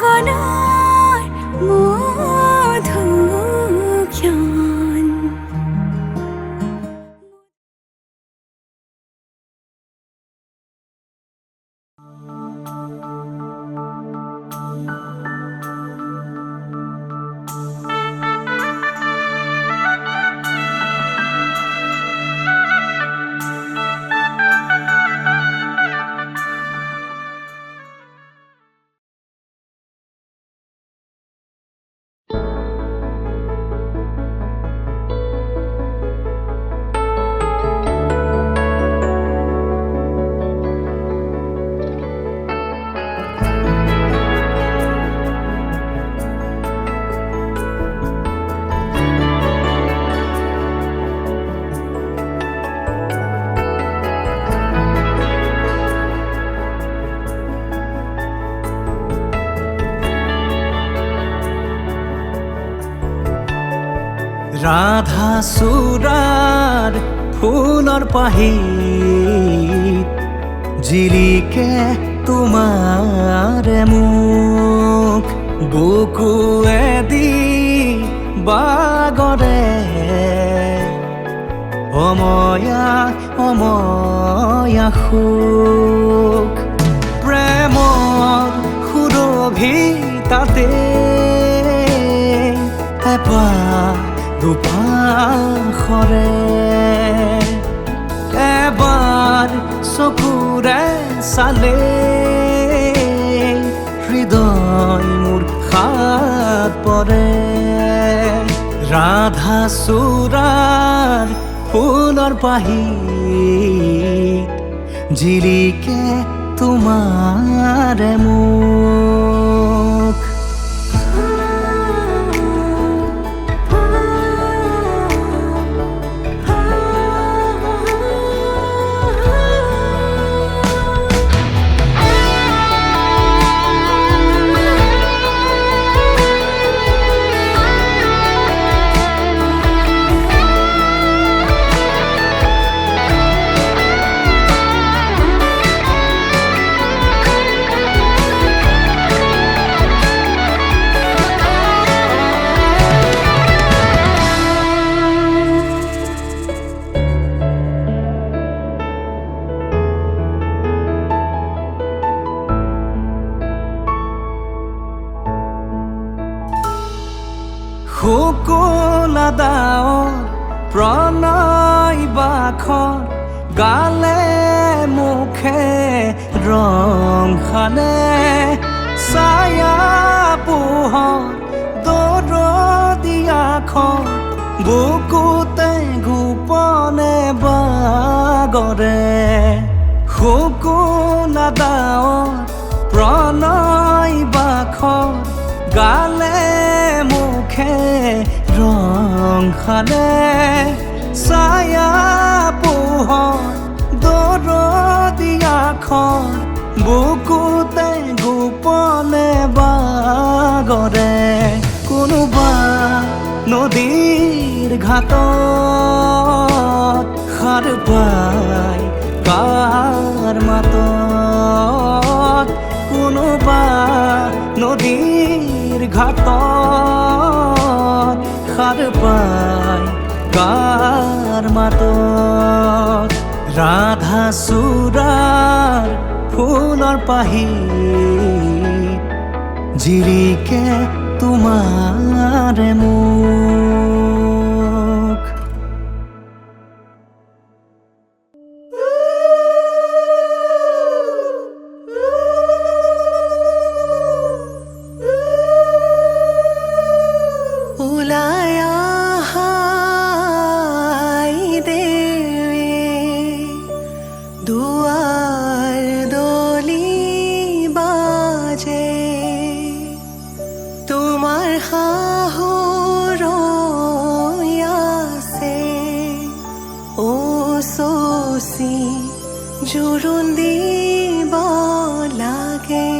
গগনৰ মধু ক্ষণ ৰাধা সুৰাৰ ফুলৰ পাহিত জিলিকে তোমাৰ মুখ বুকুৱেদি বাগৰে অময়া অময়া সুখ প্ৰেমৰ সুৰভিতাতে এপাহ দুপাশৰে এবাৰ চকুৰে চালে হৃদয় মোৰ হাত পৰে ৰাধা চূড়াৰ ফুলৰ পাহিত জিলিকে তোমাৰ মুখ শুকুলা দাঁৱৰ প্ৰণয় বাখৰ গালে মুখে ৰং সানে ছায়া পোহৰ দৰদিয়াখন বুকুতে গোপনে বাগৰে শুকুলা দাঁৱৰ প্ৰণয় বাখৰ গালে মুখে ৰং সানে ছায়া পোহৰ দৰদিয়াখন বুকুতে গোপনে বাগৰে কোনোবা নদীৰ ঘাটত সাৰ পাই কাৰ মাতত কোনোবা নদীৰ ঘাটত সাৰ পাই কাৰ মাতত ৰাধা চূড়াৰ ফুলৰ পাহিত জিলিকে তোমাৰ মুখ জোৰোণ দিব লাগে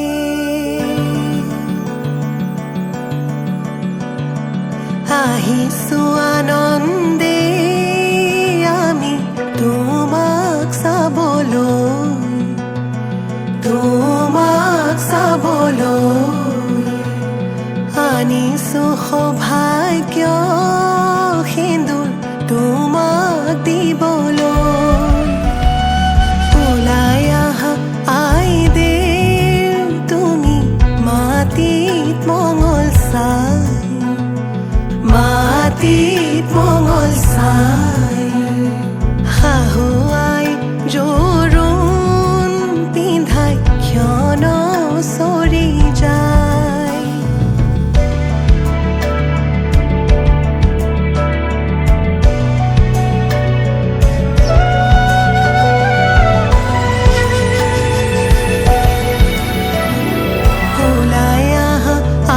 আহিছো আনন্দে আমি তোমাক চাবলৈ আনিছো সৌভাগ্য সিন্দুৰ তোমাক দিবলৈ ওলাই আহা আই দেৱ তুমি মাটিত মঙল চাই শাহু আই জোৰোণ পিন্ধাই ক্ষণ চৰি যায় ওলাই আহা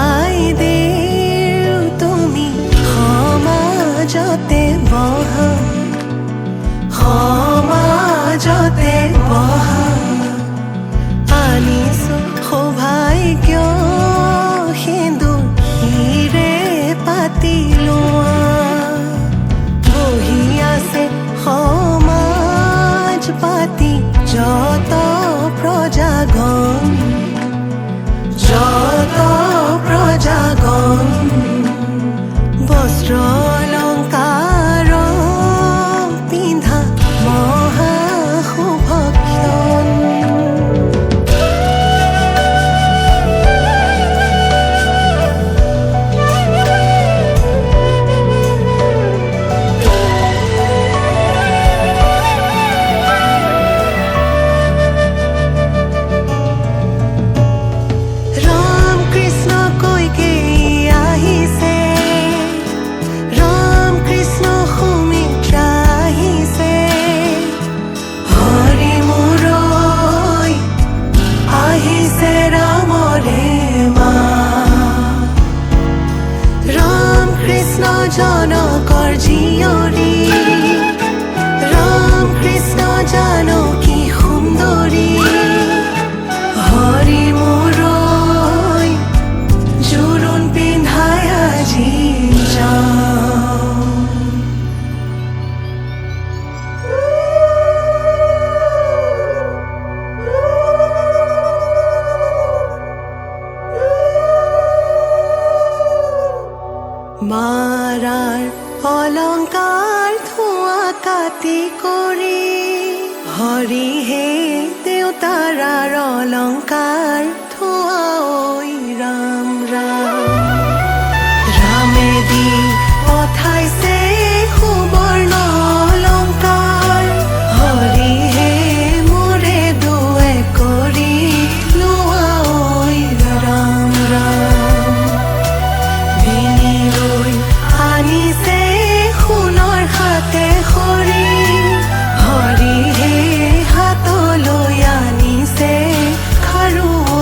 আই দেৱ তুমি সমাজতে বহা আনিছো সৌভাগ্য সিন্দুৰ হিৰে পাতি লোৱা বহি আছে সমাজ পাতি যত প্ৰজাগণ বস্ত্ৰ অলংকাৰ পিন্ধা মহা শুভক্ষণ ৰাম কৃষ্ণ কৈকে আহিছে ৰাম কৃষ্ণ সুমিত্ৰা আহিছে হৰি মুৰৈ আহিছে ৰামৰে মা ৰাম কৃষ্ণ জনকৰ জীয়ৰী ৰাম কৃষ্ণ জানকী সুন্দৰী হৰি মুৰৈ জোৰোণ পিন্ধাই আজি যাওঁ মাৰাৰ অলংকাৰ ধোঁৱা কাটি কৰি হৰিহে দেউতাৰাৰ অলংকাৰ ধোঁৱা ঐ ৰাম ৰাম ৰামে দি পঠাইছে সুবৰ্ণ অলংকাৰ হৰিহে মোৰে দুৱে কৰি লোৱা ঐ ৰাম ৰাম ভিনিলৈ আনিছে সোণৰ হাতে খৰি হৰিহে হাতলৈ আনিছে খাৰু ঐ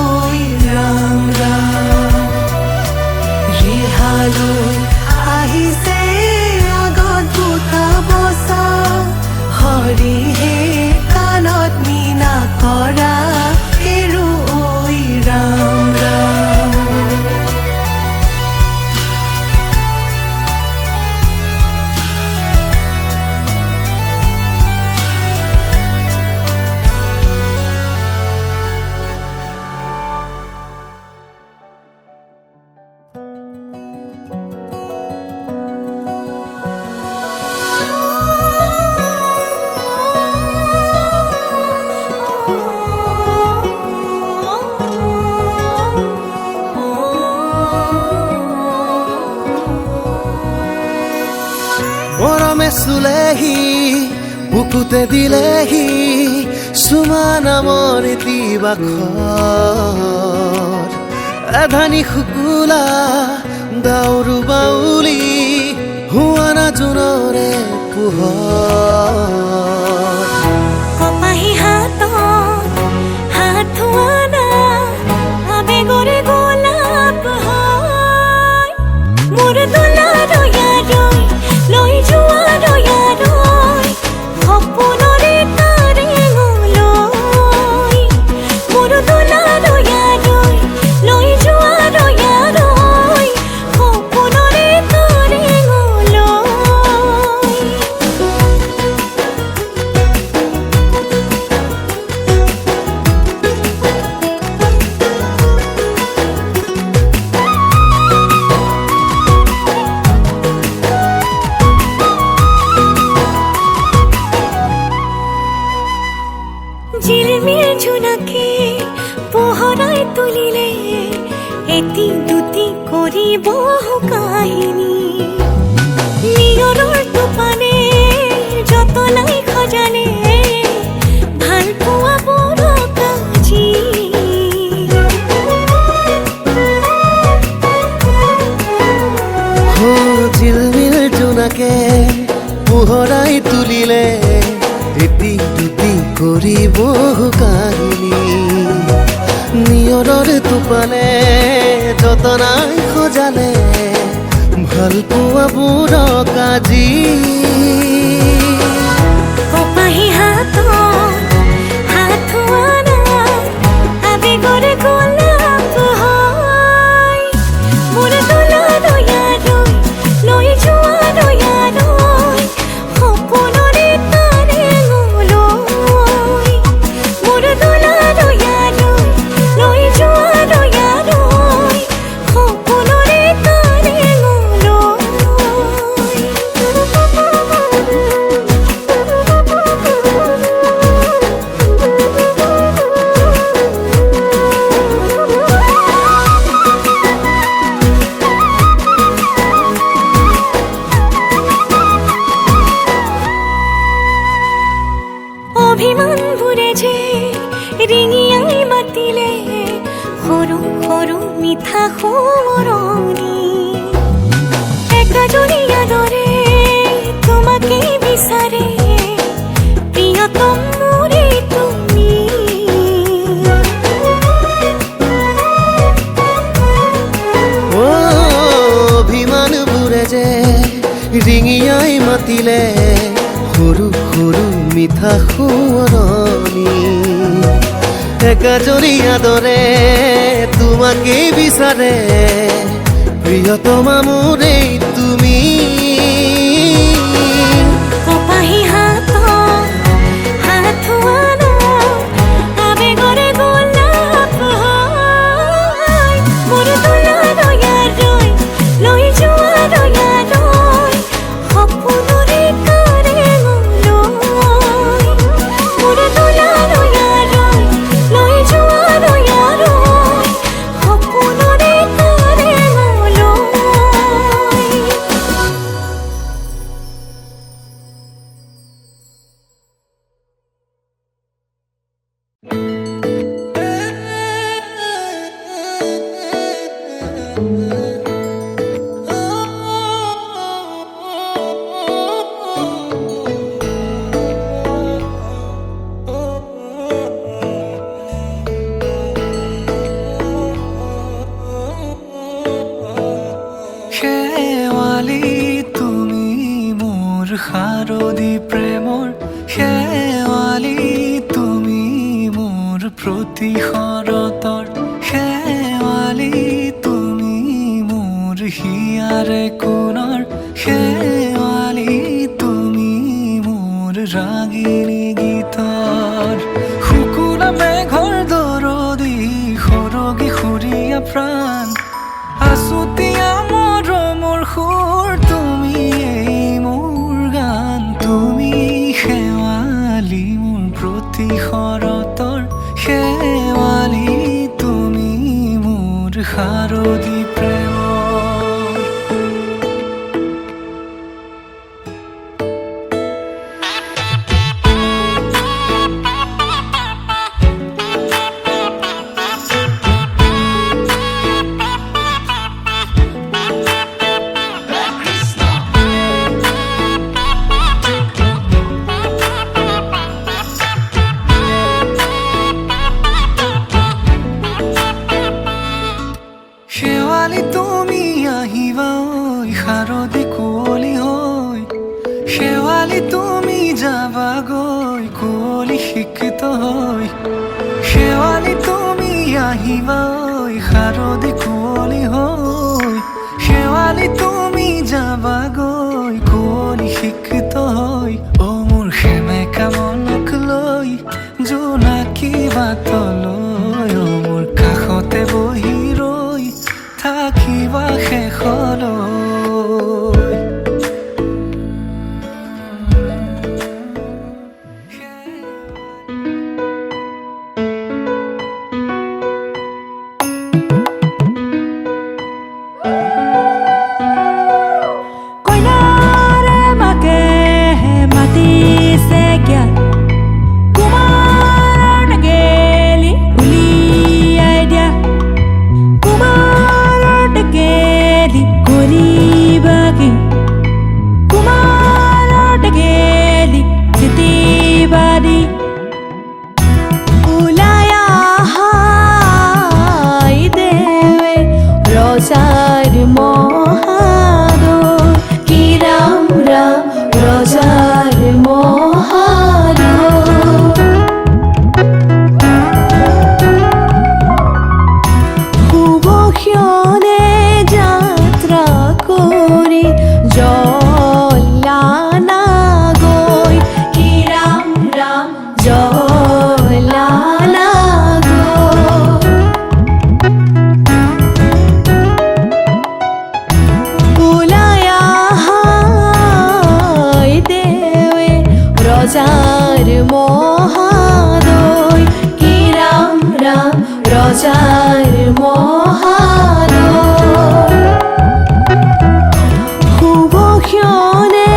ৰাম ৰাম ৰিহালৈ আহিছে আগত বুটা বচা হৰিহে কাণত মীনা কৰা হেৰু ঐ ৰাম ৰাম মৰমে চুলেহি বুকুতে দিলেহি চুমা নামৰ দিবাখৰ এধানি শুকুলা দাউৰু বাউলি হুৱানা জোনৰে পোহৰ কপাহী হাতত হাত ধোৱানা আবেগৰে গোলাপ হয় মোৰ দোলাৰ ইয়াৰৈ লৈ যোৱা ৰয়াৰৈ সপোনৰে তাৰেঙলৈ মোৰ দোলাৰ ইয়াৰৈ লৈ যোৱা ৰয়াৰৈ সপোনৰে তাৰেঙলৈ এটি দুটি কৰি বহু কাহিনী নিয়ৰৰ টোপানে যতনাই খজানে ভাল পোৱা বৰ কাজি জিলমিল জোনাকে পোহৰাই তুলিলে এটি দুটি কৰি বহু কাহিনী নিয়ৰৰ টোপানে যতনাই খজালে ভাল পোৱাবোৰ কাজি কপাহী হাতত হাত থোৱা নাই আবেগৰে গোলাপ হয় মোৰ দোলালৈ লৈ যোৱা দয়ালৈ সপোনৰে তাৰে লৈ মোৰ দোলালৈ লৈ যোৱা দয়ালৈ সপোনৰে তাৰে অভিমানবোৰে যে ৰিঙিয়াই মাতিলে সৰু সৰু মিঠা সোঁৱৰণি একাজনীয়া দৰে তোমাকে বিচাৰে প্ৰিয়তম মোৰে তুমি অভিমানবোৰে যে ৰিঙিয়াই মাতিলে সৰু সৰু মিঠা সোঁৱৰণি একাজনীয়া দৰে তোমাকে বিচাৰে প্ৰিয়তমা মোৰে তুমি কপাহী হাতত হাত থোৱা নাই আবেগৰে গোলাপ হয় মোৰ দোলালৈ লৈ যোৱা দয়ালৈ সপোনৰে তাৰে লৈ মোৰ দোলালৈ লৈ যোৱা দয়ালৈ সপোনৰে তাৰে লৈ শেৱালি তুমি মোৰ শাৰদী প্ৰেমৰ শেৱালি তুমি মোৰ প্ৰতি শৰতৰ শেৱালি তুমি মোৰ হিয়াৰে কোণৰ শেৱালি তুমি মোৰ ৰাগিনী গীতৰ শুকুলা মেঘৰ দৰদি সৰগী সুৰীয়া প্ৰাণ আছুতীয়া মৰমৰ সুৰ তুমি মোৰ গান তুমি শেৱালি মোৰ প্ৰতি শৰতৰ শেৱালি তুমি মোৰ শাৰদী প্ৰেমৰ শেৱালি তুমি আহিবা ঐ শাৰদী কুঁৱলী হৈ শেৱালি তুমি যাবাগৈ কুঁৱলী শিক্ষিত হৈ শেৱালি তুমি আহিবা ঐ শাৰদী কুঁৱলী হৈ শেৱালি তুমি যাবাগৈ কুঁৱলী শিক্ষিত হৈ অ মোৰ সেমেকা মনক লৈ জোনাকী বাটলৈ অ মোৰ কাষতে বহি ৰৈ থাকিবা শেষলৈ ক্ষণে যাত্ৰা কৰি জ্বলানা গৈ কি ৰাম ৰাম জ্বলানা গৈ ওলাই আহাই দেৱে ৰজাৰ মহাদয় কি ৰাম ৰাম ৰজাৰ মহাদয় শুভ ক্ষণে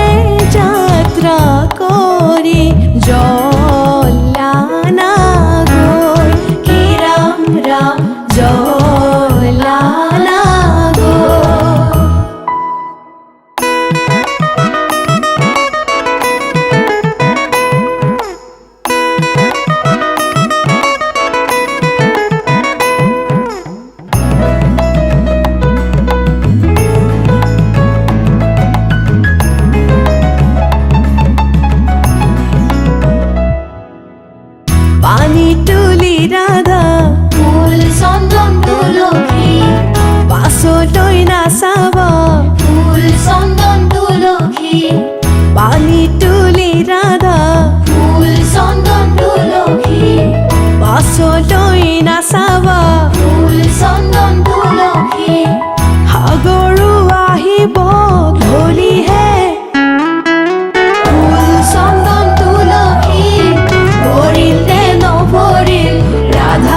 যাত্ৰা কৰি জ্বলানা গৈ কি ৰাম ৰাম জ্বলানা গৈ পানী তুলি ৰাধা ফুল চন্দন তুলসী পাছলৈ নাচাব ফুল চন্দন তুলসী পানী তুলি ৰাধা ফুল চন্দন তুলসী পাছলৈ নাচাব ফুল চন্দন তুলসী সাগৰো আহিব ধলিহে ফুল চন্দন তুলসী ভৰিল নে নভৰিল ৰাধা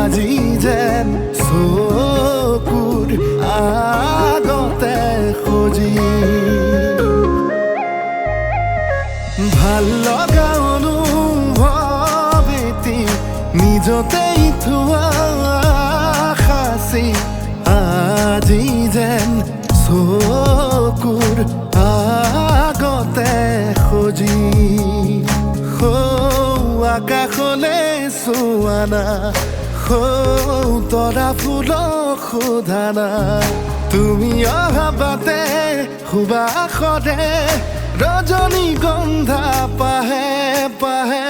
আজি যেন চকুৰ আগতে সজি ভাল লগা অনুভৱ এটি নিজতেই থোৱা সাঁচি আজি যেন চকুৰ আগতে সজি আকাশলে চোৱা না তৰা ফুলক সোধা না তুমি অহা বাটে সুবাসৰে ৰজনীগন্ধা পাহে পাহে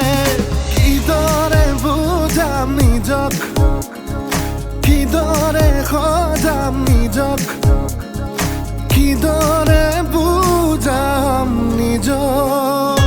কিদৰে বুজাম নিজক কিদৰে সজাম নিজক কিদৰে বুজাম নিজক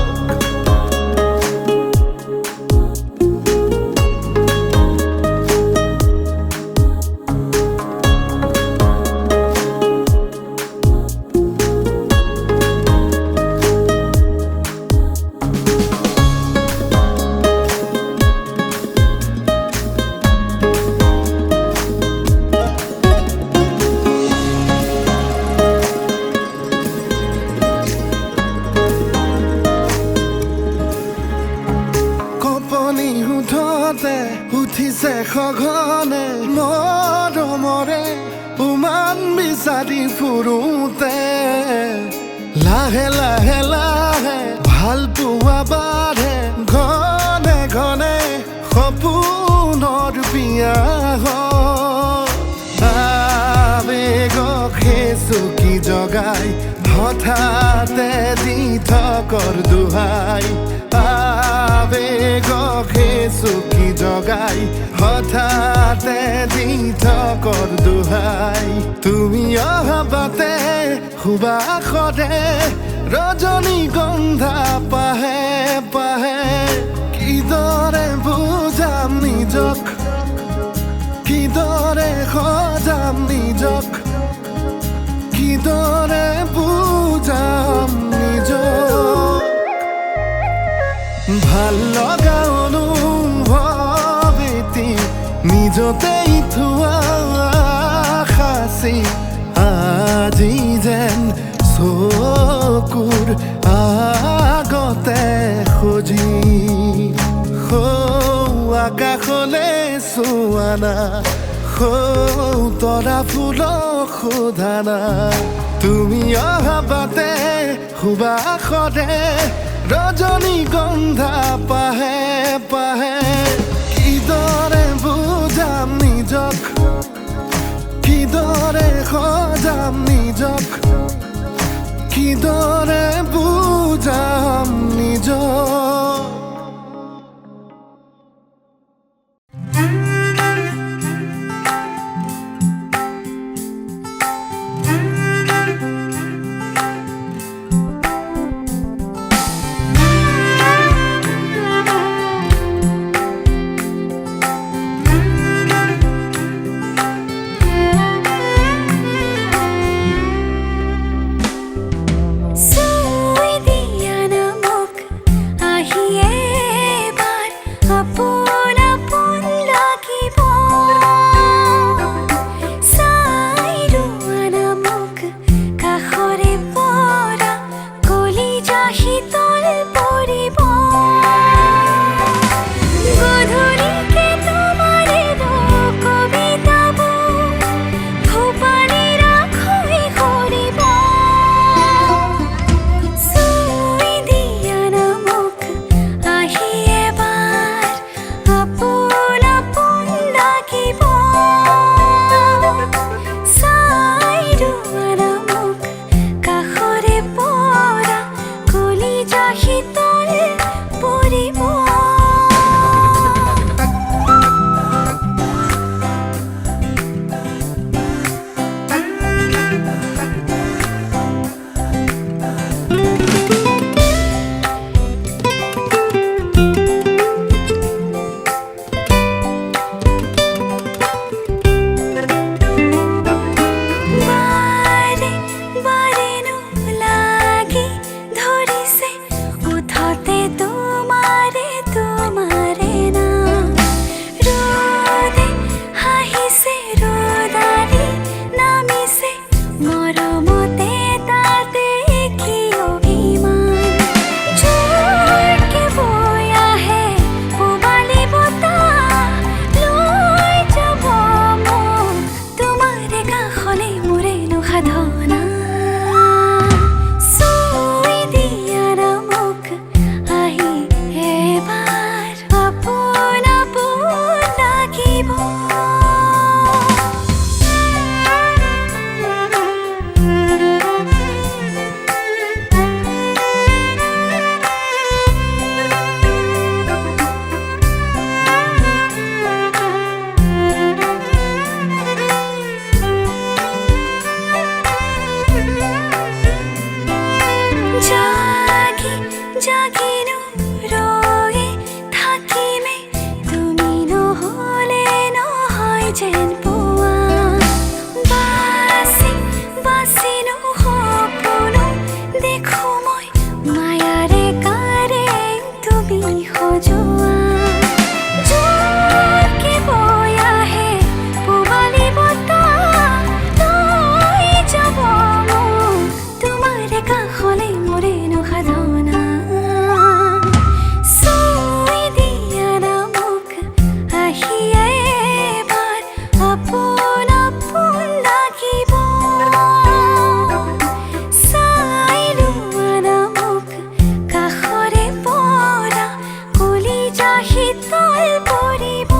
উঠিছে সঘনে মৰমৰে উমান বিচাৰি ফুৰোতে লাহে লাহে লাহে ভাল পোৱা বাঢ়ে ঘনে ঘনে সপোনৰ বিয়া আবেগক চুকি জগাই হঠাতে দি থকৰ দোহাই আবেগক চুকি জগাই হঠাতে দি থকৰ দোহাই তুমি অহা বাটে সুবাসৰে ৰজনীগন্ধা পাহে পাহে কিদৰে বুজাম নিজক কিদৰে সজাম নিজক কিদৰে বুজাম নিজক ভাল লগা অনুভৱ এটি নিজতেই থোৱা সাঁচি আজি যেন চকুৰ আগতে সজি আকাশলে চোৱা না তৰা ফুলক সোধা না তুমি অহা বাটে সুবাসৰে ৰজনীগন্ধা পাহে পাহে কিদৰে বুজাম নিজক কিদৰে সজাম নিজক কিদৰে বুজাম নিজক শীতল পৰিব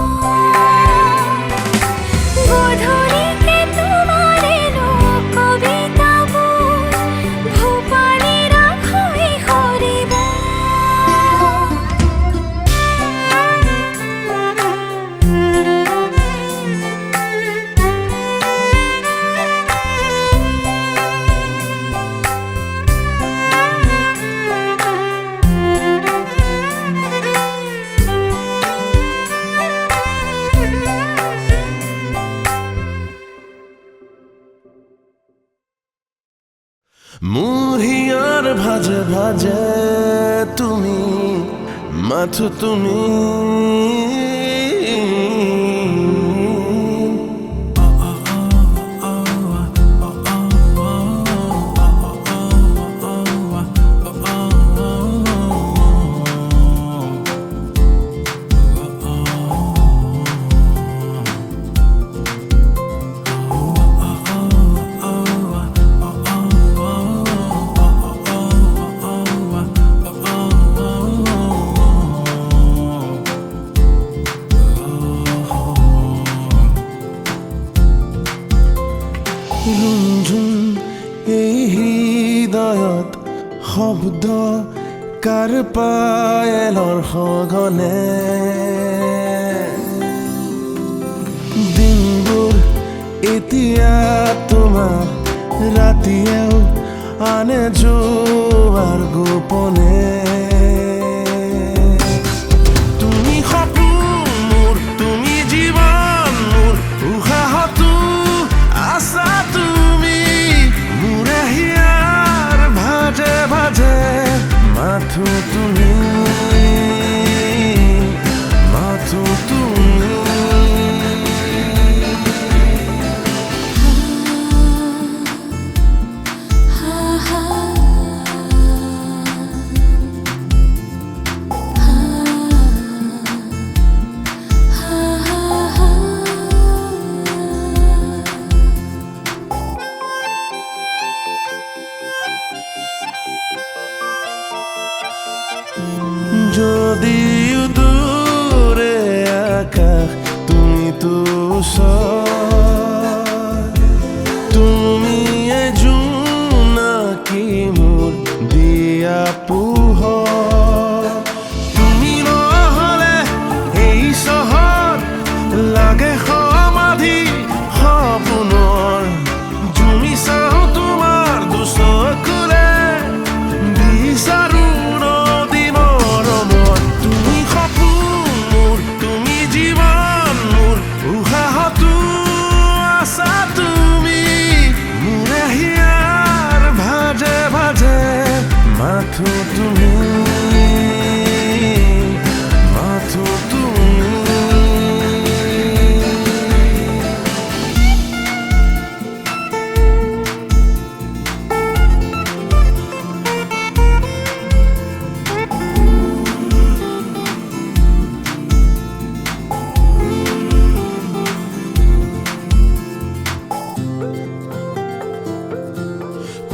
গধূলিকে তোমাৰ এনো কবিতাবোৰ ভূপালীৰ হৈ সৰিব মোৰ হিয়াৰ ভাজে ভাজে তুমি মাথো তুমি ৰুণঝুণ এই হৃদয়ত শব্দ কাৰ পায়েলৰ সঘনে দিনবোৰ এতিয়া তোমাৰ ৰাতিয়েও আনে যোৱাৰ গোপনে তুমি সপোন মোৰ তুমি জীৱন মোৰ উশাহতো আছা তুমি মোৰে হিয়াৰ ভাজে ভাজে মাথো তুমি মাথো তুমি যদিও দূৰে আকাশ তুমি তো তুমি জোনাকি মোৰ দিয়া পোহৰ তুমি নহলে এই চহৰ লাগে সমাধি সপোনৰ জুমি চাওঁ তোমাৰ দুচকুৰে বিচাৰো মাথো তুমি মাথো তুমি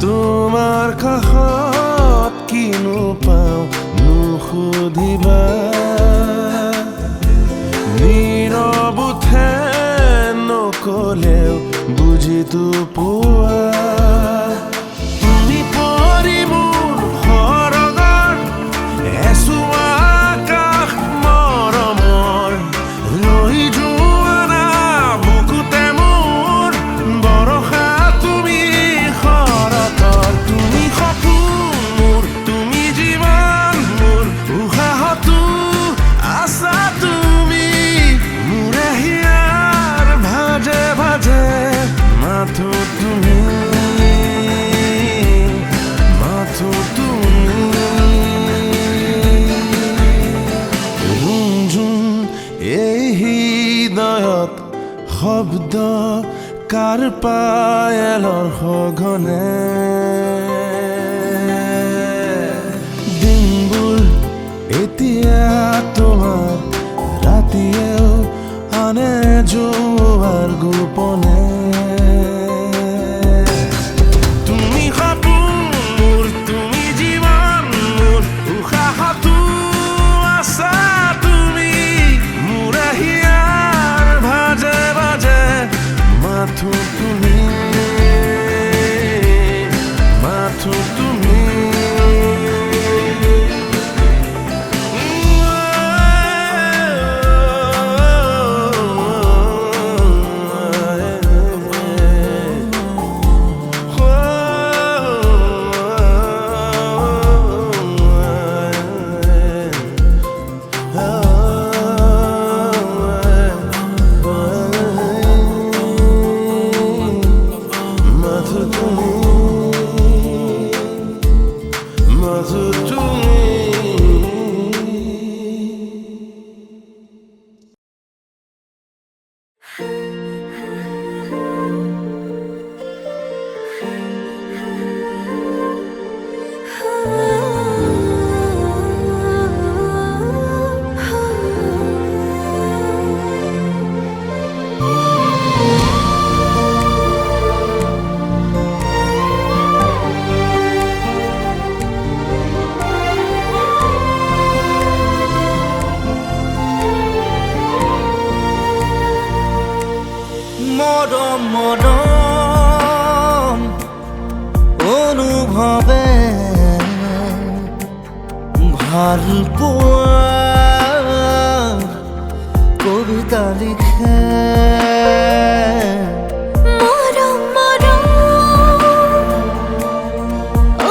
তোমাৰ কাষত কিনো পাওঁ নুসুধিবা নীৰৱ উঠে নকলেও বুজিতো পোৱা তুমি পৰি মোৰ সৰগৰ এচুৱা আকাশ মৰমৰ লৈ যোৱা না বুকুতে মোৰ বৰষা তুমি শৰতৰ তুমি সপোন মোৰ তুমি জীৱন মোৰ উশাহতো আছা তুমি মোৰে হিয়াৰ ভাজে ভাজে মাথো তুমি মাথো তুমি ৰুণঝুণ এই হৃদয়ত শব্দ কাৰ পায়েলৰ সঘনে দিনবোৰ এতিয়া তোমাৰ ৰাতিয়েও আনে যোৱাৰ গোপনে তুমি সপোন মোৰ তুমি জীৱন মোৰ উশাহতো আছা তুমি মৰম মৰম অনুভৱে ভাল পোৱাৰ কবিতা লিখে মৰম মৰম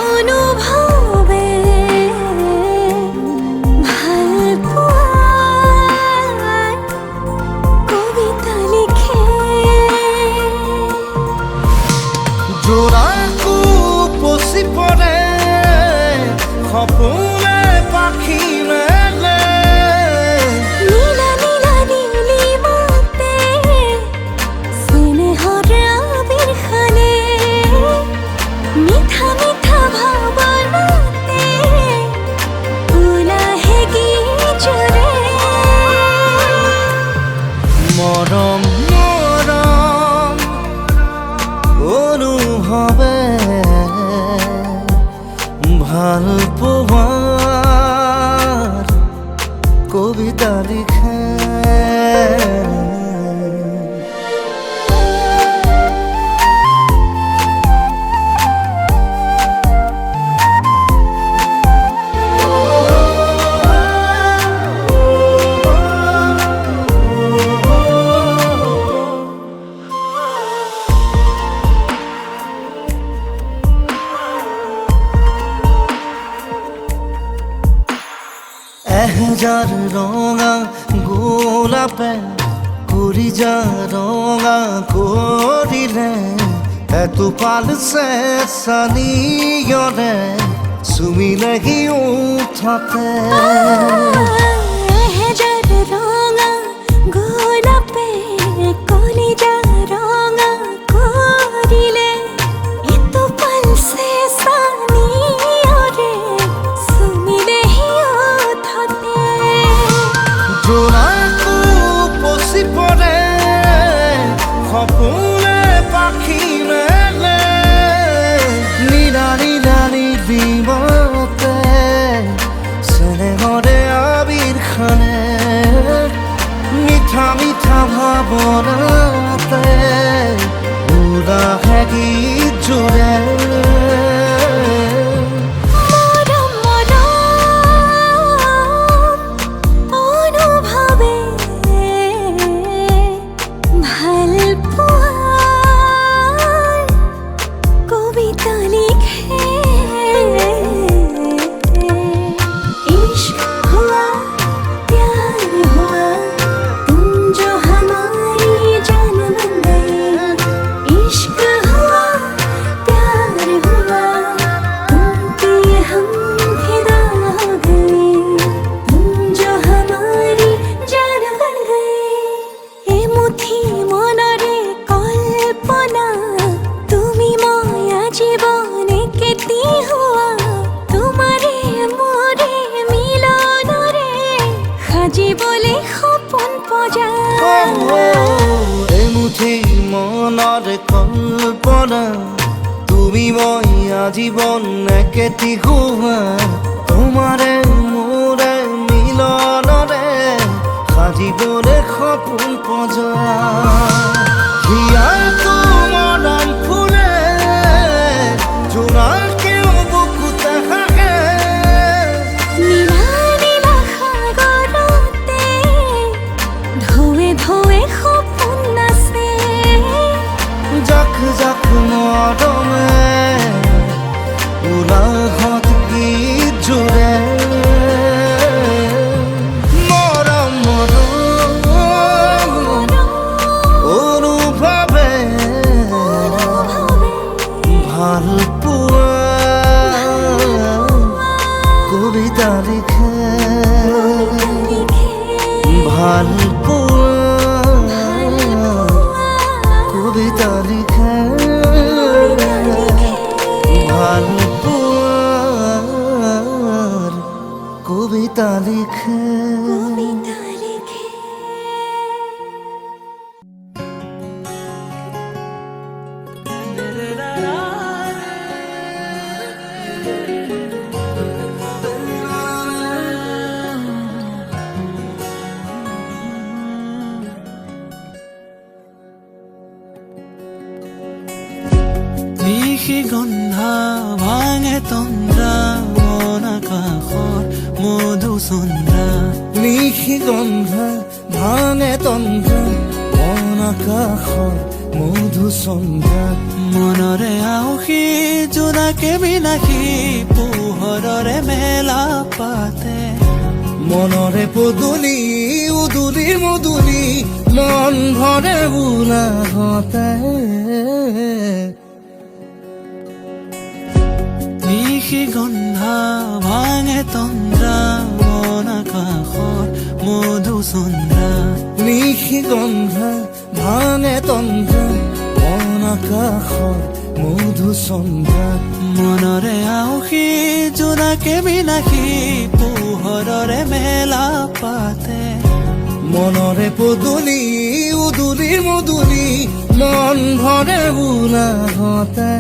অনুভৱে ভাল পোৱাৰ কবিতা লিখে জোড়াকো পচি পৰে সপোনে পাখি মেলে নীলা নীলা নীলিমাতে স্নেহৰ আবিৰ খানে মিঠা মিঠা ভাৱনাতে ওলাহে গীত জোৰে মৰম মৰম অনুভৱে ভাল পোৱাৰ কবিতা লিখে এহেজাৰ ৰঙা গোলাপে কৰিজা ৰঙা কৰিলে এটোপাল চেঁচানিয়ৰে চুমিলেহি উঠতে এহেজাৰ ৰঙা গোলাপে কলিজা ৰঙা কৰিলে এটোপাল চেঁচানিয়ৰে চুমিলেহি উঠতে জোড়াকো পচি পৰে সপোনে পাখি মেলে নীলা নীলা নীলিমতে স্নেহৰে আবিৰ খানে মিঠা মিঠা ভাৱনাতে উলাহে গীত জোৰে মৰম মৰম অনুভৱে ভাল পোৱাৰ কবিতা লিখে ইश्क हुआ प्यार हुआ तुम जो हमारी जान बन गए इश्क हुआ प्यार हुआ तुम पे हम फिदा हो गए तुम जो हमारी जान बन गए ए मुठी मनरे कल्पना তুমি ময়া জীবনে কেতি হুয়া তোমারে মোরে মিলনরে সাজিবলে সপোন পজা এমুঠি মনৰ কল্পনা তুমি মই আজীৱন একেটি হোৱা তোমাৰে মোৰে মিলনৰে সাজিবলে সপোন পজা হিয়াটো মৰম ফুলে জোনাকেও বুকুতে হাগে নীলা নীলা সাগৰতে ঢৌৱে ঢৌৱে সপোন নাচে জাক জাক মৰমে উলাহত গীত জোৰে মৰম মৰম নিশি গন্ধা ভাঙে তন্দ্ৰা মন আকাশৰ মধুচন্দ্ৰা নিশি গন্ধা ভাঙে তন্দ্ৰা মন আকাশৰ মধুচন্দ্ৰা মনৰে আউসী জোনাকে বিলাসী পোহৰৰে মেলা পাতে মনৰে পদূলি উদুলিৰ মধুলি মন ভৰে বোলাহতে নিশি গন্ধা ভাঙে তন্দ্ৰা মন আকাশৰ মধুচন্দ্ৰা নিশি গন্ধা ভাঙে তন্দ্ৰা মন আকাশৰ মধুচন্দ্ৰা মনৰে আউসী জোনাকে বিলাসী পোহৰৰে মেলা পাতে মনৰে পদূলি উদুলিৰ মধুলি মন ভৰে বোলাহতে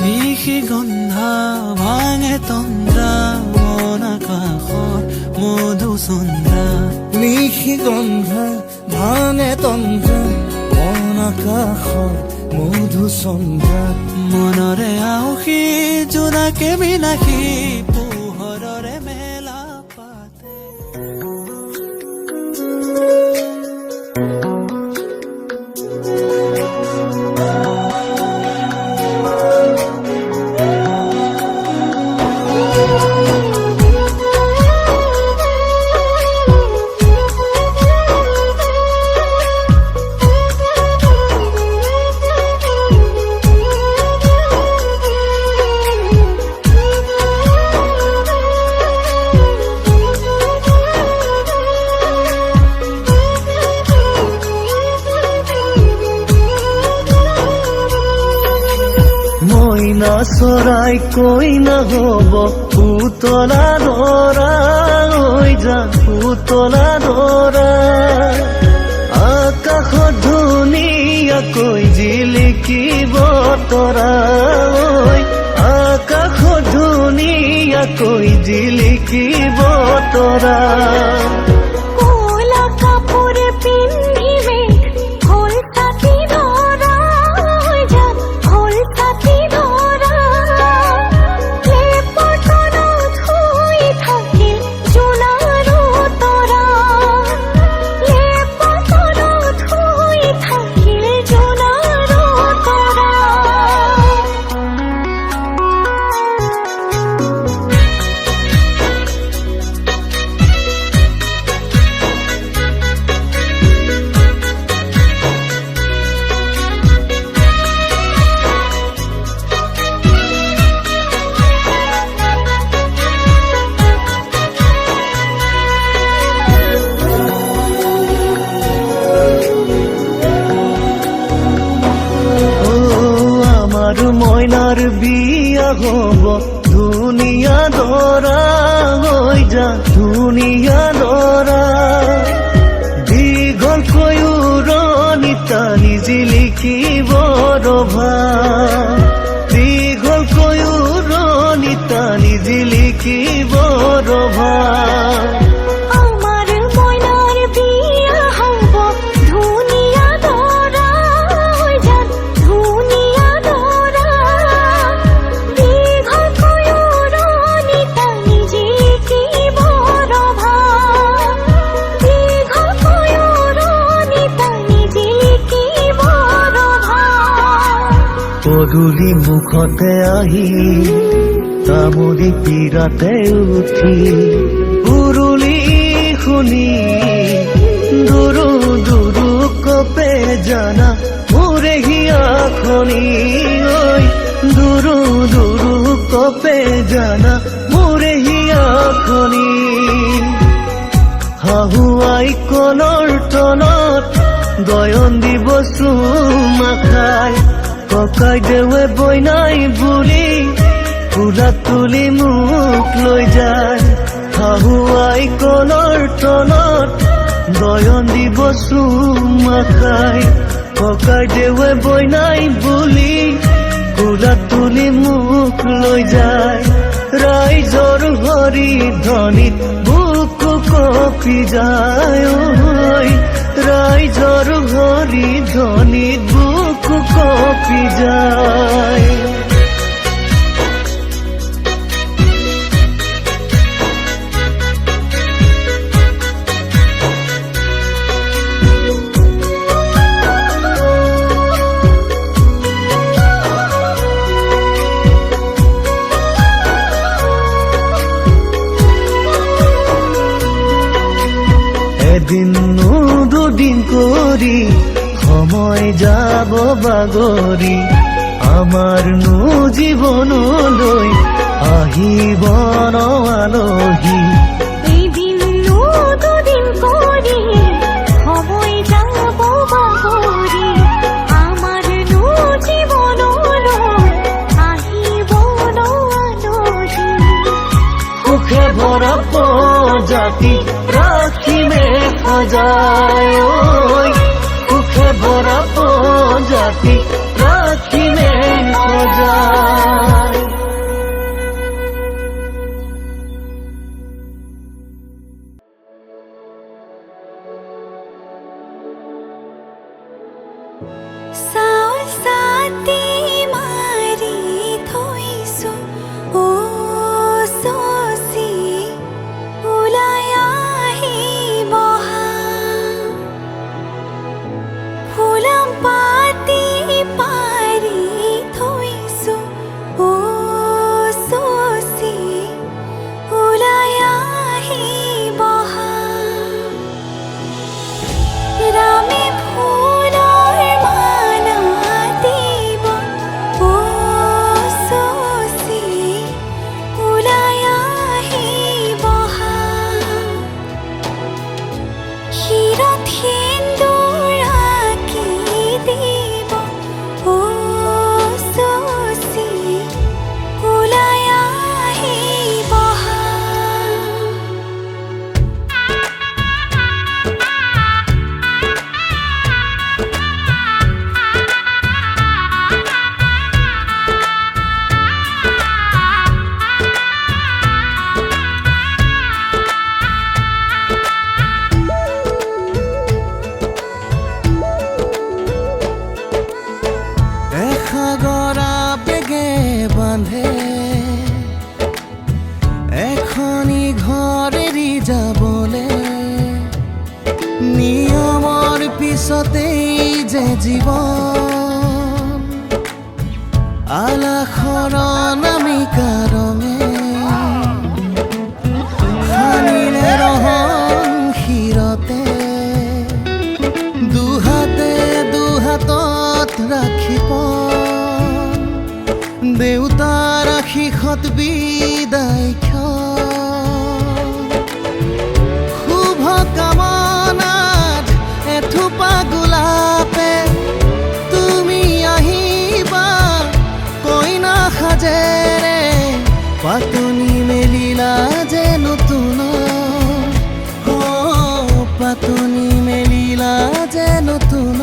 নিশি গন্ধা ভাঙে তন্দ্ৰা মন আকাশৰ মধুচন্দ্ৰা নিশি গন্ধা ভাঙে তন্দ্ৰা মন আকাশৰ মধুচন্দ্ৰা মনৰে আউসী জোনাকে বিলাসী পোহৰৰে মেলা পাতে মইনা চৰাই কৈ নহ'ব পুতলা ধৰা হৈ যা পুতলা ধৰা আকাশত ধুনীয়াকৈ জিলিকিব তৰা ঐ আকাশত ধুনীয়াকৈ জিলিকিব তৰা কোলা কাপোৰ পিন্ধিবে হ'ল ছাতি ধৰা হৈ যাক হ'ল ছাতি ধৰা লেপৰ তলত শুই থাকিল জোনাৰো তৰা লেপৰ তলত শুই থাকিল জোনাৰো তৰা আমাৰ মইনাৰ বিয়া হ'ব ধুনীয়া দৰা হৈ যা ধুনীয়া দৰা দীঘলকৈ উৰণি টানি জিলিকিব ৰভা দীঘলকৈ উৰণি টানি জিলিকিব ৰভা আমাৰ ময়নাৰ বিয়া হব ধুনিয়া দৰা হৈ যাক ধুনিয়া দৰা দীঘল কয়ুৰণি টানি জিলিকিব ৰভা দীঘল কয়ুৰণি টানি জিলিকিব ৰভা পদূলি মুখতে আহি তামুলি পীৰাতে উঠি উৰুলি শুনি দুৰু দুৰু কপে জানা মোৰে হিয়াখনি ঐ দুৰু দুৰু কপে জানা মোৰে হিয়াখনি হাহুৱাই কলৰ তলত গয়ন দিব চুমা খাই ককাই দেৱে বইনাই বুলি ফুলাত তুলি মোক লৈ যায় হাহুৱাই কলৰ তলত গয়ন দিব চুমা খাই ককাই দেৱে বৈ নাই বুলি কোলাত তুলি মোক লৈ যায় ৰাইজৰ হৰি ধ্বনিত বুকু কঁপি যায় ঐ ৰাইজৰ হৰি ধ্বনিত বুকু কঁপি যায় এদিন দুদিন কৰি সময় যাব বাগৰি আমাৰনো জীৱনলৈ আহিব ন আলহী এদিন দুদিন কৰি সময় যাব বাগৰি আমাৰ জীৱনলৈ আহিব ন আলহী সুখে ভৰা প্ৰজাতি ৰাখিমে সজায় ঐ সুখে ভৰা প্ৰজাতি ৰাখিমে সজায় চাউল চাতি মাৰি থৈছো অ চচি ওলাই আহিব ফুলাম পাতি পাৰি থৈছো অ চচি ওলাই আহিব ৰামে ফুলৰ মালা দিব অ চচি ওলাই আহিব শিৰত সেন্দুৰ আঁকি দিব অ চচি ওলাই আহিব এসাগৰা বেগে বান্ধে এখনি ঘৰ এৰি যাবলে নিয়মৰ পিছতেই যে জীৱন আলাসৰ নামিকা ৰঙে সানিলে ৰহন শিৰতে দুহাতে দুহাতত ৰাখিব দেউতাৰ আশীষত বিদায় শুভ কামনাত এথোপা গোলাপে তুমি আহিবা কইনা সাজেৰে পাতনি মেলিলা যে নতুন পাতনি মেলিলা যে নতুন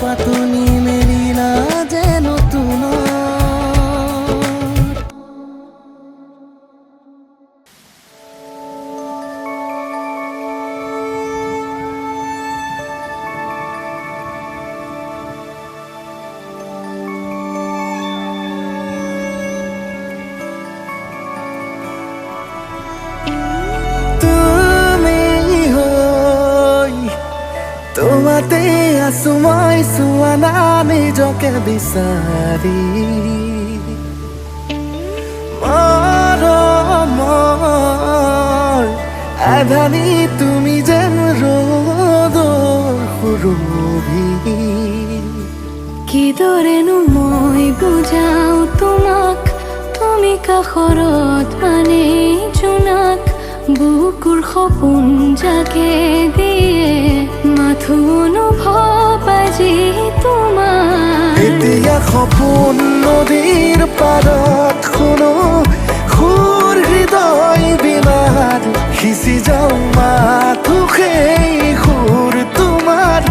পাতনি মেলিলা যে নতুন তোমাতে আছো মই চোৱা না নিজকে বিচাৰি মৰমৰ আধানি তুমি যেন ৰ'দৰ সুৰভি কিদৰেনো মই বুজাও তোমাক তুমি কাষৰত মানে জোনাক বুকুৰ সপোন জাগে দিয়ে মাথো অনুভৱ আজি তোমাৰ এতিয়া সপোন নদীৰ পাৰত শুনো সুৰ হৃদয় বিনাৰ সিঁচি যাওঁ মাথো সেই সুৰ তোমাৰ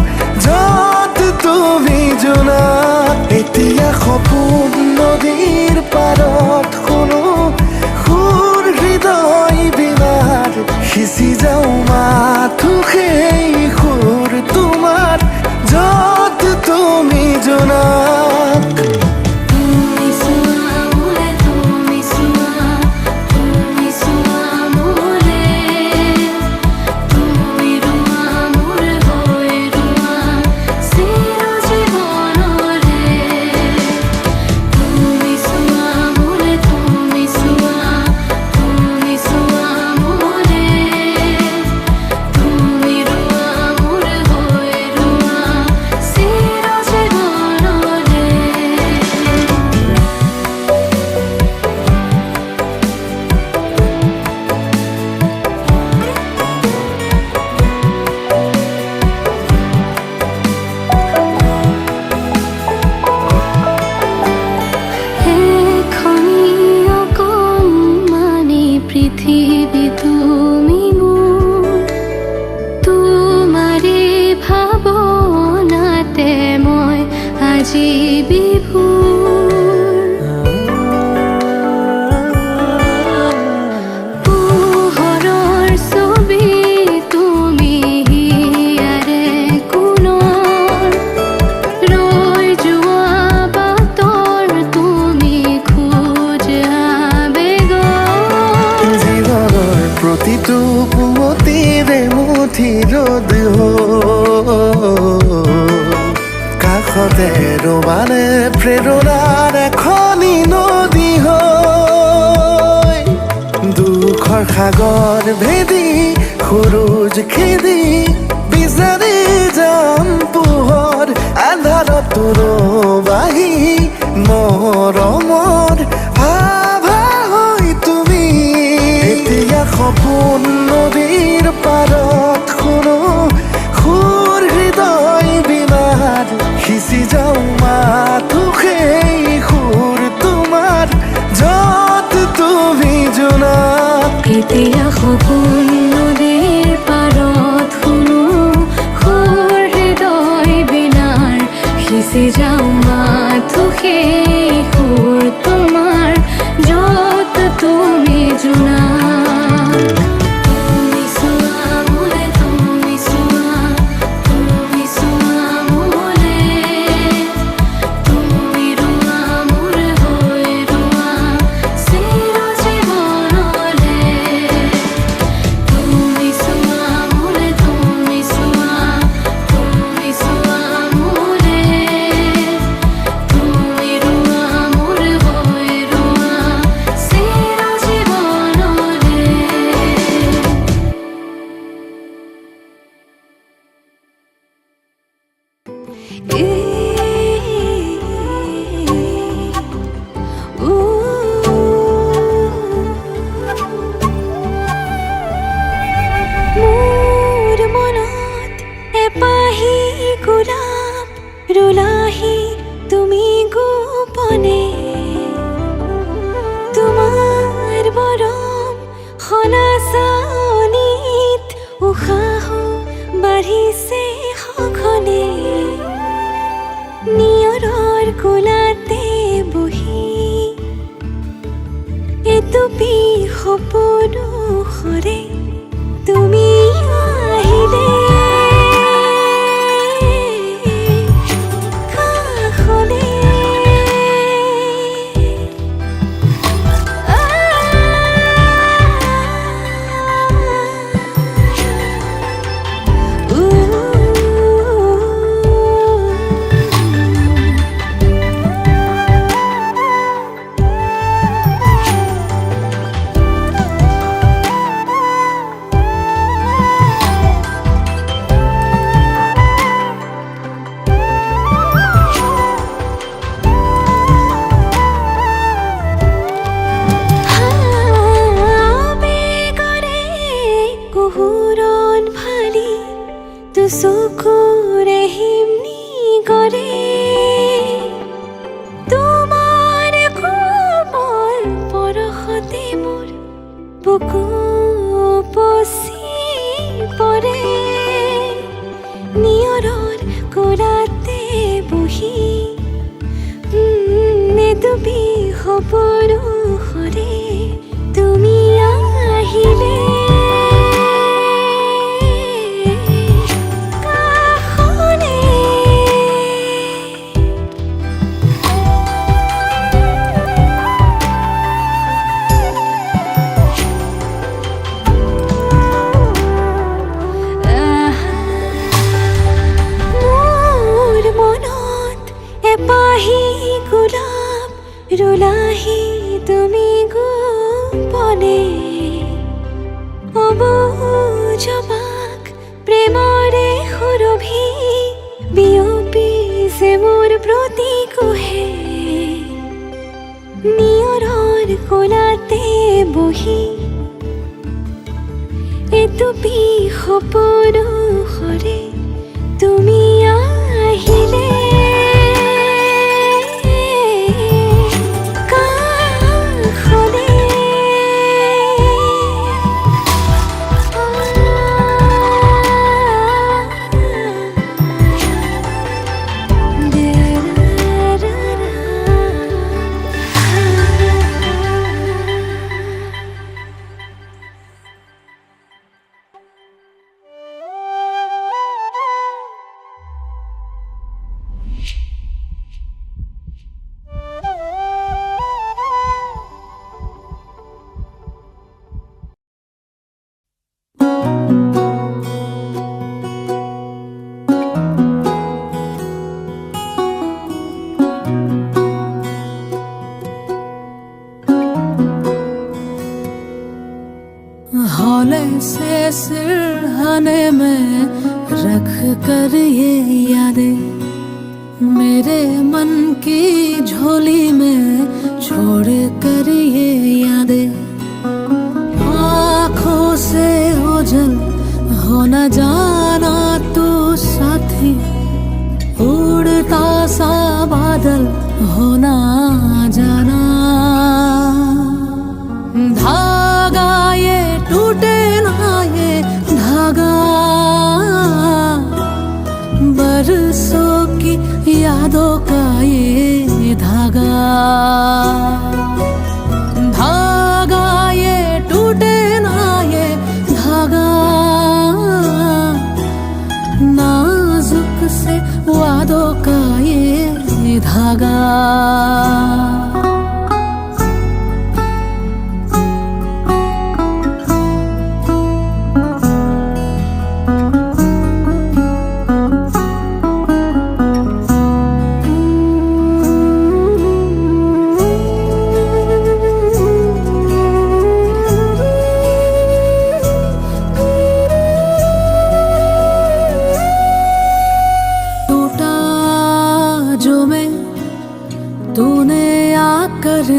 সপোন নদীৰ পাৰত শুনো সুৰ হৃদয় বিনাৰ সিঁচি যাওঁ মাথো সেই সুৰ তোমাৰ য'ত তুমি জোনাক তুমি চোৱা মোলে তুমি চোৱা মোলে তুমি ৰোৱা মোৰ হৈ ৰোৱা চিৰ জীৱনৰে তুমি চোৱা মোলে তুমি চোৱা মোলে তুমি ৰোৱা মোৰ হৈ ৰোৱা চিৰ জীৱনৰে এখনি অকণমানি পৃথিৱী তুমি মোৰ তোমাৰে ভাৱনাতে মই আজি বিভোৰ পোহৰৰ ছবি তুমি হিয়াৰে কোণৰ ৰৈ যোৱা বাটৰ তুমি খোজ আবেগৰ জীৱনৰ প্ৰতিটো পুৱতিৰে মুঠি ৰ'দ কাষতে ৰবানে প্ৰেৰণাৰ এখনি নদী হৈ দুখৰ সাগৰ ভেদি সুৰুজ খেদি বিচাৰি যাম পোহৰ আন্ধাৰত ৰবাহি মৰমৰ আভা হৈ তুমি এতিয়া সপোন নদীৰ পাৰত শুনো সুৰ হৃদয় বিনাৰ সিঁচি যাওঁ মাথো সেই সুৰ তোমাৰ য'ত তুমি জোনাক এতিয়া সপোন নদীৰ পাৰত শুনো সুৰ হৃদয় বিনাৰ সিঁচি যাওঁ মাথো সেই সুৰ তোমাৰ য'ত তুমি জোনাক তুমি চোৱা মোলে তুমি চোৱা মোলে তুমি ৰোৱা মোৰ হৈ ৰোৱা চিৰ জীৱনৰে তুমি চোৱা মোলে তুমি চোৱা মোলে তুমি ৰোৱা মোৰ হৈ ৰোৱা চিৰ জীৱনৰে মোৰ মনত এপাহি গোলাপ ৰুলাহি তুমি গোপনে তোমাৰ মৰম সনাচানিত উশাহ বাঢ়িছে সঘনে নিয়ৰৰ কোলাতে বহি এটুপি সপোনো সৰে তুমি আহিলে কাষলে চকুৰে হিমনি কৰে তোমাৰ কোমল পৰশতে মোৰ বুকু উপচি পৰে নিয়ৰৰ কোলাতে বহি পৰুষৰে তুমি আহিলে কাষলে মোৰ মনত এপাহি গোলাপ ৰুলাহি তুমি গোপনে অবুজবাক প্ৰেমৰে সুৰভি বিয়পি যে মোৰ প্ৰতি কোহে নিয়ৰৰ কোলাতে বহি এটুপি সপৰুষৰে তুমি আহিলে কাষলে हौले से सिरहाने में रख कर ये यादें मेरे मन की झोली में छोड़ कर ये यादें आँखों से ओझल हो न जाना तू साथी उड़ता सा बादल हो ना जाना धागा ये टूटे ना ये धागा बरसों की यादों का ये धागा धागा ये टूटे ना ये धागा नाजुक से वादों का ये धागा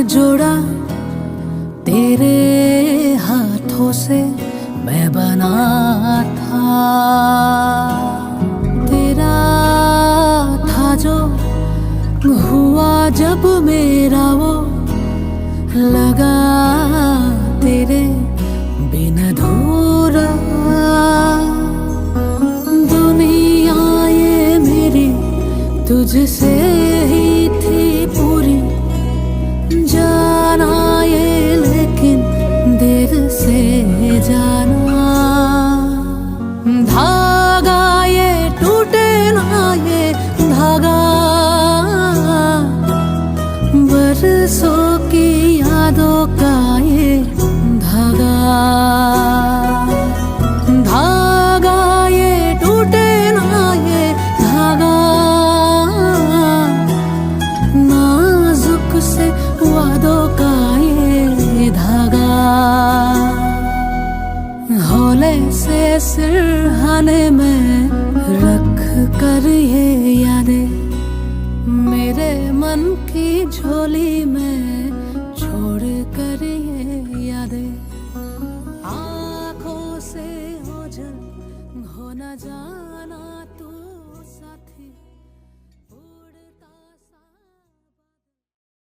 जोड़ा तेरे हाथों से मैं बना था तेरा था जो हुआ जब मेरा वो लगा तेरे बिन अधूरा दुनिया ये मेरी तुझसे ही थी पूरी जाना ये लेकिन देर से जाना धागा ये टूटे ना ये धागा बरसों की यादों का ये धागा धागा ये टूटे ना ये धागा नाजुक से वादों का ये धागा हौले से सिरहाने में